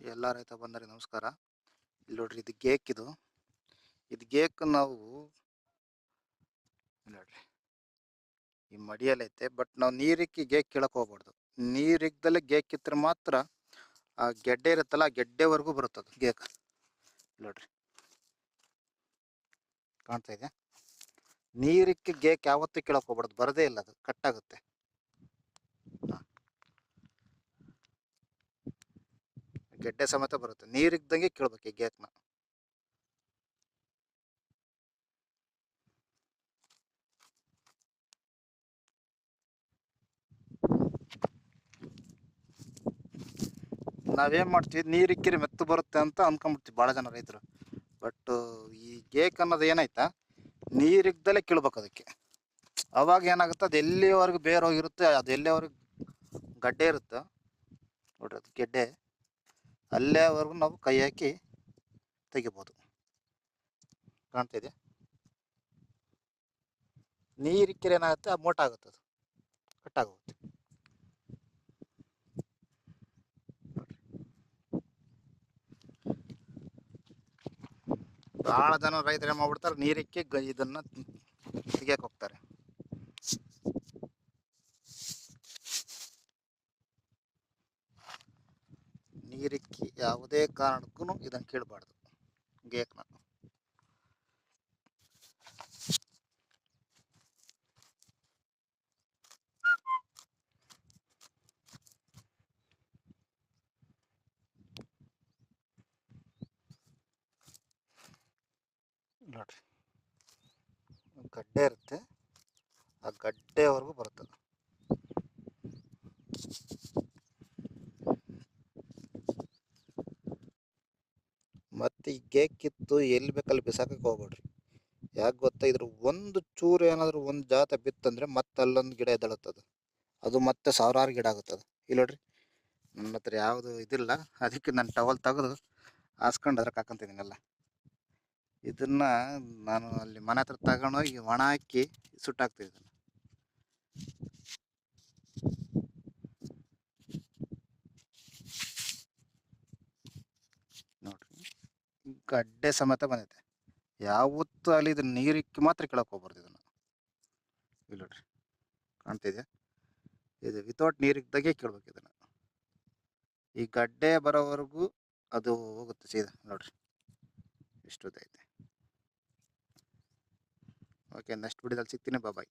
ಎಲ್ಲ ರೈತ ಬಂದರೆ ನಮಸ್ಕಾರ. ಇಲ್ಲಿ ನೋಡ್ರಿ, ಇದು ಗೇಕ್. ಇದು ಗೇಕ್ ನಾವು ಇಲ್ಲಿ ನೋಡ್ರಿ, ಈ ಮಡಿಯಲ್ಲಿ ಐತೆ. ಬಟ್ ನಾವು ನೀರಿಕ್ಕಿ ಗೇಕ್ ಕೀಳಕ್ ಹೋಗ್ಬಾರ್ದು. ನೀರಿಗ್ದಲ್ಲೇ ಗೇಕ್ ಕಿತ್ರೆ ಮಾತ್ರ ಆ ಗೆಡ್ಡೆ ಇರುತ್ತಲ್ಲ, ಆ ಗೆಡ್ಡೆವರೆಗೂ ಬರುತ್ತದು ಗೇಕ್. ಇಲ್ಲಿ ನೋಡ್ರಿ, ಕಾಣ್ತಾ ಇದೆ. ನೀರಿಕ್ಕಿ ಗೇಕ್ ಯಾವತ್ತೂ ಕೀಳಕ್ ಹೋಗ್ಬಾರ್ದು, ಬರದೇ ಇಲ್ಲ, ಅದು ಕಟ್ಟಾಗುತ್ತೆ. ಗೆಡ್ಡೆ ಸಮೇತ ಬರುತ್ತೆ. ನೀರಿಗ್ದಂಗೆ ಕೀಳ್ಬೇಕು ಈ ಗೇಕ್ನ. ನಾವೇನ್ ಮಾಡ್ತೀವಿ, ನೀರಿಕ್ಕಿರಿ ಮೆತ್ತು ಬರುತ್ತೆ ಅಂತ ಅನ್ಕೊಂಡ್ಬಿಡ್ತೀವಿ ಭಾಳ ಜನ ರೈತರು. ಬಟ್ ಈ ಗೇಕ್ ಅನ್ನೋದು ಏನಾಯ್ತಾ, ನೀರಿಗ್ದಲೇ ಕೀಳ್ಬೇಕು ಅದಕ್ಕೆ. ಅವಾಗ ಏನಾಗುತ್ತೆ, ಅದು ಎಲ್ಲಿವರೆಗೂ ಬೇರೆ ಹೋಗಿರುತ್ತೆ, ಅದು ಎಲ್ಲಿವರೆಗೂ ಗಡ್ಡೆ ಇರುತ್ತೆ ನೋಡ್ರಿ, ಅದು ಗೆಡ್ಡೆ ಅಲ್ಲೇವರೆಗೂ ನಾವು ಕೈ ಹಾಕಿ ತೆಗಿಬೋದು. ಕಾಣ್ತಾ ಇದೆ. ನೀರಿಕ್ಕಿರಿ ಏನಾಗುತ್ತೆ, ಆ ಮೋಟ ಆಗುತ್ತೆ, ಅದು ಕಟ್ಟಾಗುತ್ತೆ. ಭಾಳ ಜನ ರೈತರು ಏನು ಮಾಡ್ಬಿಡ್ತಾರೆ, ನೀರಿಕ್ಕಿ ಇದನ್ನ ತೆಗಿಯಕ್ಕೆ ಹೋಗ್ತಾರೆ. ನೀರಿಕ್ಕಿ ಯಾವುದೇ ಕಾರಣಕ್ಕೂ ಇದನ್ನು ಕೀಳಬಾರ್ದು ಗೇಕ್ನ. ನೋಡ್ರಿ, ಗಡ್ಡೆ ಇರುತ್ತೆ, ಆ ಗಡ್ಡೆವರೆಗೂ ಬರ್ತದೆ. ಮತ್ತು ಈ ಗೇಕ್ ಕಿತ್ತು ಎಲ್ಲಿ ಬೇಕಲ್ಲಿ ಬಿಸಾಕಕ್ಕೆ ಹೋಗ್ಬೇಡ್ರಿ. ಯಾಕೆ ಗೊತ್ತಾ, ಇದ್ರ ಒಂದು ಚೂರು ಏನಾದರೂ ಒಂದು ಜಾತ ಬಿತ್ತಂದ್ರೆ ಮತ್ತೆ ಅಲ್ಲೊಂದು ಗಿಡ ಎದ್ದೇಳುತ್ತದೆ. ಅದು ಮತ್ತೆ ಸಾವಿರಾರು ಗಿಡ ಆಗುತ್ತದೆ. ಇಲ್ಲಿ ನೋಡ್ರಿ, ನನ್ನ ಹತ್ರ ಯಾವುದು ಇದಿಲ್ಲ, ಅದಕ್ಕೆ ನಾನು ಟವಲ್ ತೆಗೆದು ಹಾಸ್ಕೊಂಡು ಅದ್ರಾಗ ಹಾಕೊಂತಿದ್ದೀನಲ್ಲ. ಇದನ್ನ ನಾನು ಅಲ್ಲಿ ಮನೆ ಹತ್ರ ತಗೊಂಡೋಗಿ ಒಣ ಹಾಕಿ ಸುಟ್ಟಾಕ್ತಿದ್ದೀನಿ. ನೋಡ್ರಿ, ಗಡ್ಡೆ ಸಮೇತ ಬಂದೈತೆ. ಯಾವತ್ತೂ ಅಲ್ಲಿ ಇದನ್ನ ನೀರಿಕ್ಕಿ ಮಾತ್ರ ಕೆಳಕ್ಕೆ ಹೋಗ್ಬಾರ್ದು ಇದನ್ನು. ಇಲ್ಲಿ ನೋಡ್ರಿ, ಕಾಣ್ತಿದೆ. ಇದು ವಿತೌಟ್ ನೀರಿದ್ದಾಗೆ ಕೇಳ್ಬೇಕು ಇದನ್ನು. ಈ ಗಡ್ಡೆ ಬರೋವರೆಗೂ ಅದು ಹೋಗುತ್ತೆ ಸೀದಾ. ನೋಡ್ರಿ, ಇಷ್ಟುದೈತೆ. ಓಕೆ, ನೆಕ್ಸ್ಟ್ ವಿಡಿಯೋದಲ್ಲಿ ಸಿಗ್ತೀನಿ. ಬಾಯ್.